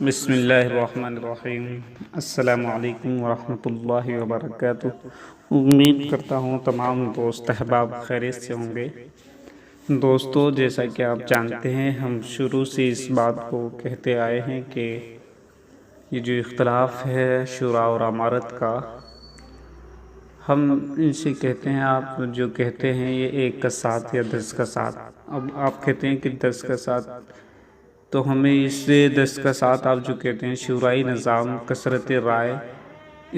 بسم اللہ الرحمن الرحیم۔ السلام علیکم ورحمۃ اللہ وبرکاتہ۔ امید کرتا ہوں تمام دوست احباب خیریت سے ہوں گے۔ دوستو، جیسا کہ آپ جانتے ہیں، ہم شروع سے اس بات کو کہتے آئے ہیں کہ یہ جو اختلاف ہے شورا اور امارت کا، ہم ان سے کہتے ہیں، آپ جو کہتے ہیں یہ 1 کا 7 یا 10 کا 7، اب آپ کہتے ہیں کہ 10 کا 7، تو ہمیں اس سے 10 کا 7 آپ جو کہتے ہیں شورائی نظام، کثرت رائے،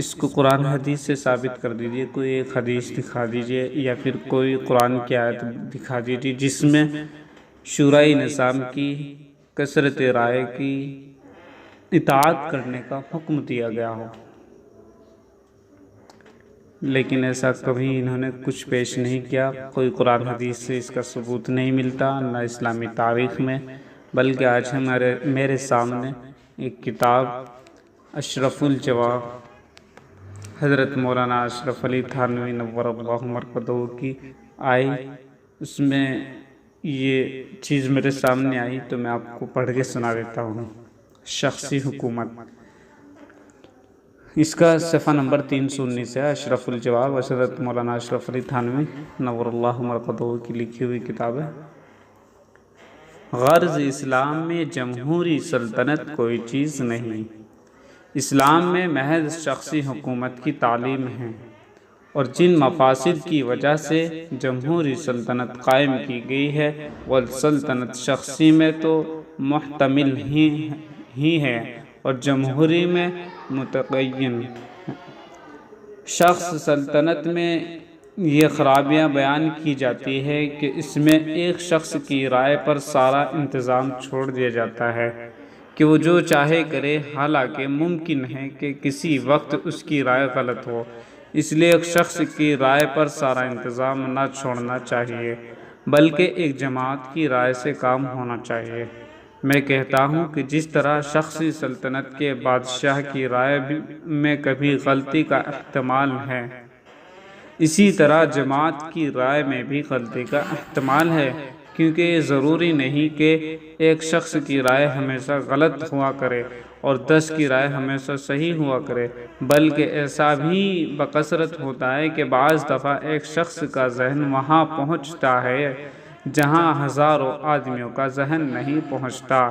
اس کو قرآن حدیث سے ثابت کر دیجئے۔ کوئی ایک حدیث دکھا دیجئے یا پھر کوئی قرآن کی آیت دکھا دیجئے جس میں شورائی نظام کی، کثرت رائے کی اطاعت کرنے کا حکم دیا گیا ہو۔ لیکن ایسا کبھی انہوں نے کچھ پیش نہیں کیا، کوئی قرآن حدیث سے اس کا ثبوت نہیں ملتا، نہ اسلامی تاریخ میں، بلکہ آج میرے سامنے ایک کتاب اشرف الجواب حضرت مولانا اشرف علی تھانوی نور اللہ مرقدہ کی آئی، اس میں یہ چیز میرے سامنے آئی تو میں آپ کو پڑھ کے سنا دیتا ہوں۔ شخصی حکومت، اس کا صفحہ نمبر 319 ہے۔ اشرف الجواب حضرت مولانا اشرف علی تھانوی نور اللہ مرقدہ کی لکھی ہوئی کتاب ہے۔ غرض اسلام میں جمہوری سلطنت کوئی چیز نہیں، اسلام میں محض شخصی حکومت کی تعلیم ہے، اور جن مفاسد کی وجہ سے جمہوری سلطنت قائم کی گئی ہے وہ سلطنت شخصی میں تو محتمل ہی ہے اور جمہوری میں متعین۔ شخص سلطنت میں یہ خرابیاں بیان کی جاتی ہے کہ اس میں ایک شخص کی رائے پر سارا انتظام چھوڑ دیا جاتا ہے کہ وہ جو چاہے کرے، حالانکہ ممکن ہے کہ کسی وقت اس کی رائے غلط ہو، اس لیے ایک شخص کی رائے پر سارا انتظام نہ چھوڑنا چاہیے، بلکہ ایک جماعت کی رائے سے کام ہونا چاہیے۔ میں کہتا ہوں کہ جس طرح شخصی سلطنت کے بادشاہ کی رائے میں کبھی غلطی کا احتمال ہے، اسی طرح جماعت کی رائے میں بھی غلطی کا احتمال ہے، کیونکہ یہ ضروری نہیں کہ ایک شخص کی رائے ہمیشہ غلط ہوا کرے اور 10 کی رائے ہمیشہ صحیح ہوا کرے، بلکہ ایسا بھی بکثرت ہوتا ہے کہ بعض دفعہ ایک شخص کا ذہن وہاں پہنچتا ہے جہاں ہزاروں آدمیوں کا ذہن نہیں پہنچتا۔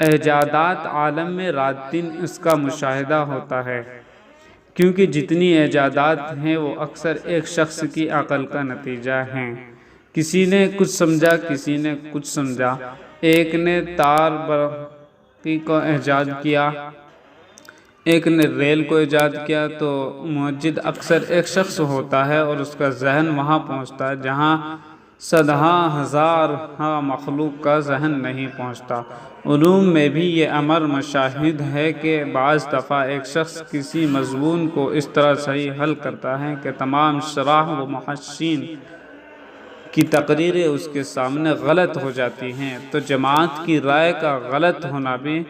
ایجادات عالم میں رات دن اس کا مشاہدہ ہوتا ہے، کیونکہ جتنی ایجادات ہیں وہ اکثر ایک شخص کی عقل کا نتیجہ ہیں۔ کسی نے کچھ سمجھا، کسی نے کچھ سمجھا، ایک نے تار برقی کو ایجاد کیا، ایک نے ریل کو ایجاد کیا، تو موجد اکثر ایک شخص ہوتا ہے اور اس کا ذہن وہاں پہنچتا ہے جہاں صدہا ہزارہا مخلوق کا ذہن نہیں پہنچتا۔ علوم میں بھی یہ امر مشاہد ہے کہ بعض دفعہ ایک شخص کسی مضمون کو اس طرح صحیح حل کرتا ہے کہ تمام شراح و محشین کی تقریریں اس کے سامنے غلط ہو جاتی ہیں، تو جماعت کی رائے کا غلط ہونا بھی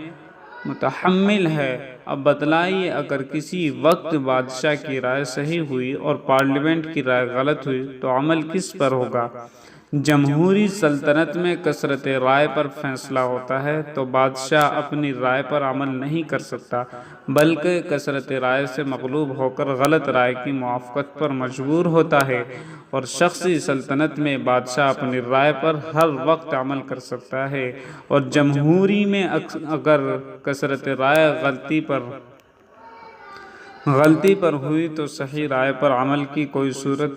متحمل ہے۔ اب بتلائیے، اگر کسی وقت بادشاہ کی رائے صحیح ہوئی اور پارلیمنٹ کی رائے غلط ہوئی تو عمل کس پر ہوگا؟ جمہوری سلطنت میں کثرت رائے پر فیصلہ ہوتا ہے تو بادشاہ اپنی رائے پر عمل نہیں کر سکتا، بلکہ کثرت رائے سے مغلوب ہو کر غلط رائے کی موافقت پر مجبور ہوتا ہے، اور شخصی سلطنت میں بادشاہ اپنی رائے پر ہر وقت عمل کر سکتا ہے، اور جمہوری میں اگر کثرت رائے غلطی پر ہوئی تو صحیح رائے پر عمل کی کوئی صورت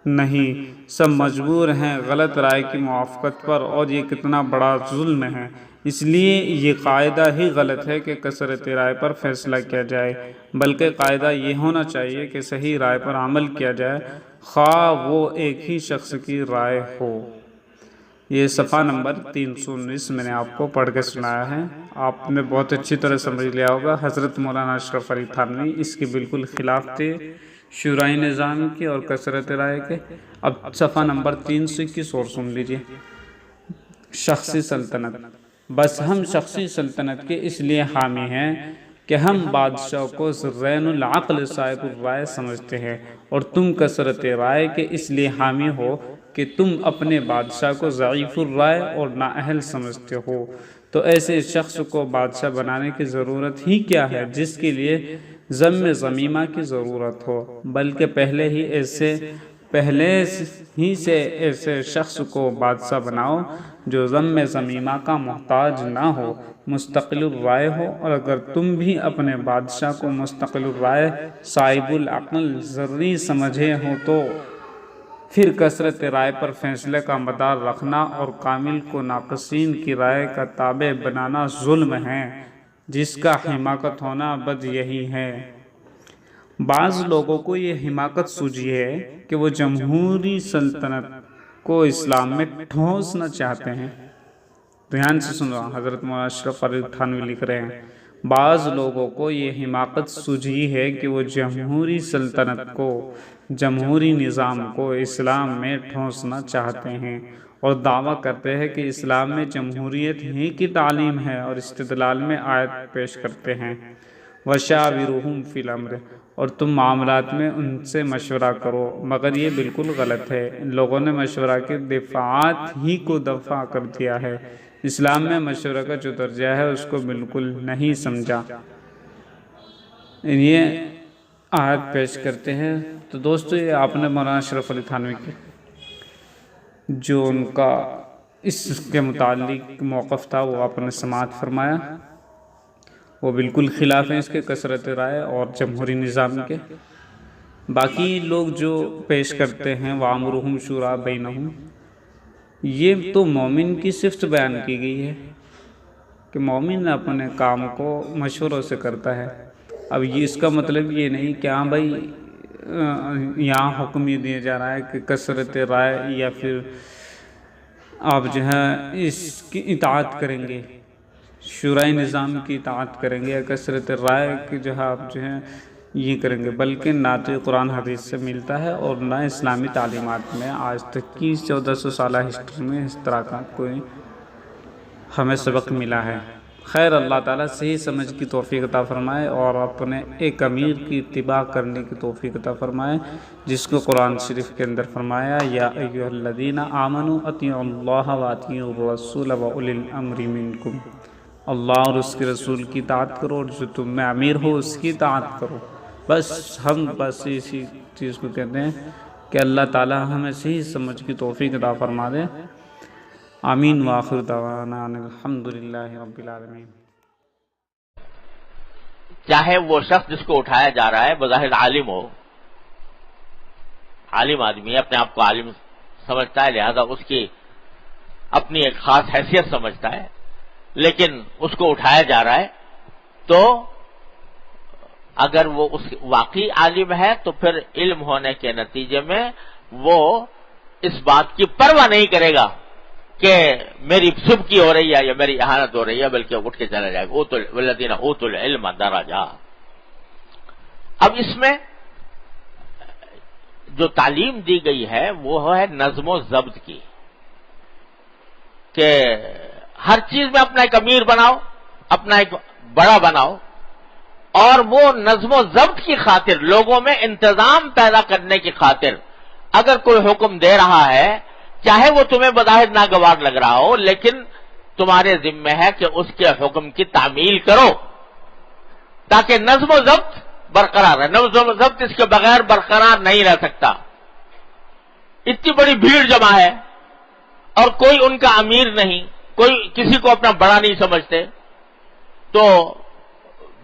نہیں، سب مجبور ہیں غلط رائے کی موافقت پر، اور یہ کتنا بڑا ظلم ہے۔ اس لیے یہ قاعدہ ہی غلط ہے کہ کثرت رائے پر فیصلہ کیا جائے، بلکہ قاعدہ یہ ہونا چاہیے کہ صحیح رائے پر عمل کیا جائے، خواہ وہ ایک ہی شخص کی رائے ہو۔ یہ صفحہ نمبر 319 میں نے آپ کو پڑھ کے سنایا ہے، آپ نے بہت اچھی طرح سمجھ لیا ہوگا۔ حضرت مولانا اشرف علی تھانوی اس کے بالکل خلاف تھے، شورائی نظام کے اور کثرت رائے کے۔ اب صفحہ نمبر 321 اور سن لیجئے۔ شخصی سلطنت، بس ہم شخصی سلطنت کے اس لیے حامی ہیں کہ ہم بادشاہ کو ذرین العقل صاحب الرائے سمجھتے ہیں، اور تم کثرت رائے کے اس لیے حامی ہو کہ تم اپنے بادشاہ کو ضعیف الرائے اور نااہل سمجھتے ہو۔ تو ایسے شخص کو بادشاہ بنانے کی ضرورت ہی کیا ہے جس کے لیے ذم ضمیمہ کی ضرورت ہو، بلکہ پہلے ہی سے ایسے شخص کو بادشاہ بناؤ جو ذم ضمیمہ کا محتاج نہ ہو، مستقل الرائے ہو۔ اور اگر تم بھی اپنے بادشاہ کو مستقل الرائے، صاحب العقل، ذری سمجھے ہو تو پھر کثرت رائے پر فیصلے کا مدار رکھنا اور کامل کو ناقصین کی رائے کا تابع بنانا ظلم ہے، جس کا حماقت ہونا بد یہی ہے۔ بعض لوگوں کو یہ حماقت سوجی ہے کہ وہ جمہوری سلطنت کو اسلام میں ٹھونسنا چاہتے ہیں۔ دھیان سے سنو، حضرت مولانا اشرف علی تھانوی لکھ رہے ہیں، بعض لوگوں کو یہ حماقت سوجی ہے کہ وہ جمہوری سلطنت کو، جمہوری نظام کو اسلام میں ٹھونسنا چاہتے ہیں اور دعویٰ کرتے ہیں کہ اسلام میں جمہوریت ہی کی تعلیم ہے، اور استدلال میں آیت پیش کرتے ہیں وَشَاوِرُهُمْ فِي الْأَمْرِ، اور تم معاملات میں ان سے مشورہ کرو، مگر یہ بالکل غلط ہے۔ ان لوگوں نے مشورہ کے دفعات ہی کو دفع کر دیا ہے، اسلام میں مشورہ کا جو درجہ ہے اس کو بالکل نہیں سمجھا۔ یہ آیت پیش کرتے ہیں۔ تو دوستو، یہ آپ نے مولانا اشرف علی تھانوی کی جو ان کا اس کے متعلق موقف تھا وہ آپ نے سماعت فرمایا، وہ بالکل خلاف ہیں اس کے کثرت رائے اور جمہوری نظام کے۔ باقی لوگ جو پیش کرتے ہیں وَأَمْرُهُمْ شُورَىٰ بَيْنَهُمْ، یہ تو مومن کی صفت بیان کی گئی ہے کہ مومن اپنے کام کو مشوروں سے کرتا ہے۔ اب یہ اس کا مطلب یہ نہیں کہ ہاں بھائی یہاں حکم یہ دیا جا رہا ہے کہ کثرت رائے یا پھر آپ جو ہے اس کی اطاعت کریں گے، شورائے نظام کی اطاعت کریں گے، یا کثرت رائے کی جو ہے آپ جو ہے یہ کریں گے، بلکہ نہ تو قرآن حدیث سے ملتا ہے اور نہ اسلامی تعلیمات میں آج تک کی 1400 سالہ ہسٹری میں اس طرح کا کوئی ہمیں سبق ملا ہے۔ خیر، اللہ تعالیٰ صحیح سمجھ کی توفیق عطا فرمائے اور اپنے ایک امیر کی اتباع کرنے کی توفیق عطا فرمائے، جس کو قرآن شریف کے اندر فرمایا یا ایھا الذین آمنوا اطیعوا اللہ واطیعوا الرسول واولی الامر منکم، اللہ اور اس کے رسول کی اطاعت کرو اور جو تم میں امیر ہو اس کی اطاعت کرو۔ ہم بس اسی چیز کو کہتے ہیں کہ اللہ تعالیٰ ہمیں صحیح سمجھ کی توفیق عطا فرما دے۔ آمین وآخر دعوانا الحمدللہ رب العالمین۔ چاہے وہ شخص جس کو اٹھایا جا رہا ہے بظاہر عالم ہو، عالم آدمی ہے، اپنے آپ کو عالم سمجھتا ہے، لہذا اس کی اپنی ایک خاص حیثیت سمجھتا ہے، لیکن اس کو اٹھایا جا رہا ہے تو اگر وہ اس واقعی عالم ہے تو پھر علم ہونے کے نتیجے میں وہ اس بات کی پرواہ نہیں کرے گا کہ میری سبکی ہو رہی ہے یا میری اہانت ہو رہی ہے، بلکہ اٹھ کے چلا جائے گا۔ والذین اوتوا العلم درجات۔ اب اس میں جو تعلیم دی گئی ہے وہ ہے نظم و ضبط کی، کہ ہر چیز میں اپنا ایک امیر بناؤ، اپنا ایک بڑا بناؤ، اور وہ نظم و ضبط کی خاطر، لوگوں میں انتظام پیدا کرنے کی خاطر اگر کوئی حکم دے رہا ہے، چاہے وہ تمہیں بظاہر ناگوار لگ رہا ہو، لیکن تمہارے ذمہ ہے کہ اس کے حکم کی تعمیل کرو تاکہ نظم و ضبط برقرار رہے۔ نظم و ضبط اس کے بغیر برقرار نہیں رہ سکتا۔ اتنی بڑی بھیڑ جمع ہے اور کوئی ان کا امیر نہیں، کوئی کسی کو اپنا بڑا نہیں سمجھتے، تو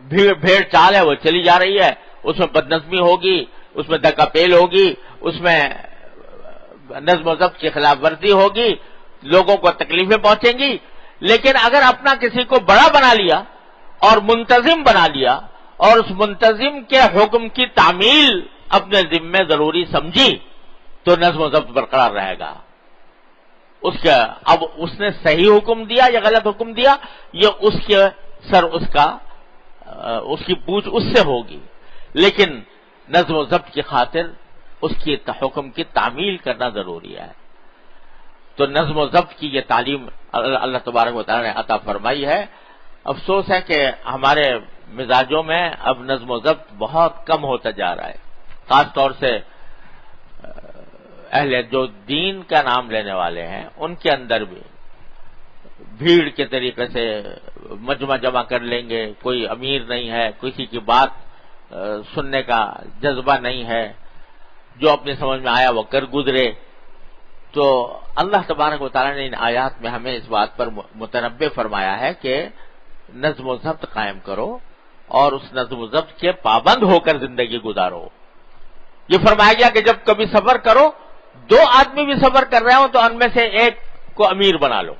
بھیڑ چال ہے وہ چلی جا رہی ہے، اس میں بدنظمی ہوگی، اس میں دکا پیل ہوگی، اس میں نظم و ضبط کی خلاف ورزی ہوگی، لوگوں کو تکلیفیں پہنچیں گی۔ لیکن اگر اپنا کسی کو بڑا بنا لیا اور منتظم بنا لیا اور اس منتظم کے حکم کی تعمیل اپنے ذمہ ضروری سمجھی تو نظم و ضبط برقرار رہے گا۔ اب اس نے صحیح حکم دیا یا غلط حکم دیا، یہ اس کے سر اس کی پوچھ اس سے ہوگی، لیکن نظم و ضبط کی خاطر اس کی حکم کی تعمیل کرنا ضروری ہے۔ تو نظم و ضبط کی یہ تعلیم اللہ تبارک و تعالی نے عطا فرمائی ہے۔ افسوس ہے کہ ہمارے مزاجوں میں اب نظم و ضبط بہت کم ہوتا جا رہا ہے، خاص طور سے اہل جو دین کا نام لینے والے ہیں ان کے اندر بھی بھیڑ کے طریقے سے مجمع جمع کر لیں گے، کوئی امیر نہیں ہے، کسی کی بات سننے کا جذبہ نہیں ہے، جو اپنی سمجھ میں آیا وہ کر گزرے. تو اللہ تبارک و تعالیٰ نے ان آیات میں ہمیں اس بات پر متنبہ فرمایا ہے کہ نظم و ضبط قائم کرو اور اس نظم و ضبط کے پابند ہو کر زندگی گزارو. یہ فرمایا گیا کہ جب کبھی سفر کرو، 2 آدمی بھی سفر کر رہے ہوں تو ان میں سے ایک کو امیر بنا لو.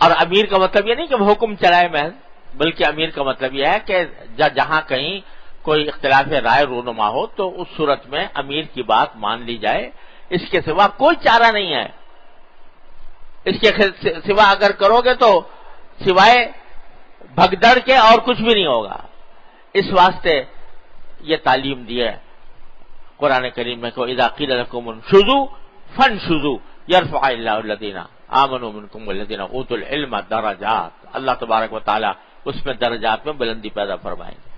اور امیر کا مطلب یہ نہیں کہ وہ حکم چلائے محض، بلکہ امیر کا مطلب یہ ہے کہ جہاں کہیں کوئی اختلاف رائے رونما ہو تو اس صورت میں امیر کی بات مان لی جائے، اس کے سوا کوئی چارہ نہیں ہے. اس کے سوا اگر کرو گے تو سوائے بھگدڑ کے اور کچھ بھی نہیں ہوگا. اس واسطے یہ تعلیم دی ہے قرآن کریم میں کہ اذا قیل لکم انشزوا فانشزوا یرفع اللہ الذین آمنوا منکم والذین اوتوا العلم درجات. اللہ تبارک و تعالی اس میں درجات میں بلندی پیدا فرمائیں گے.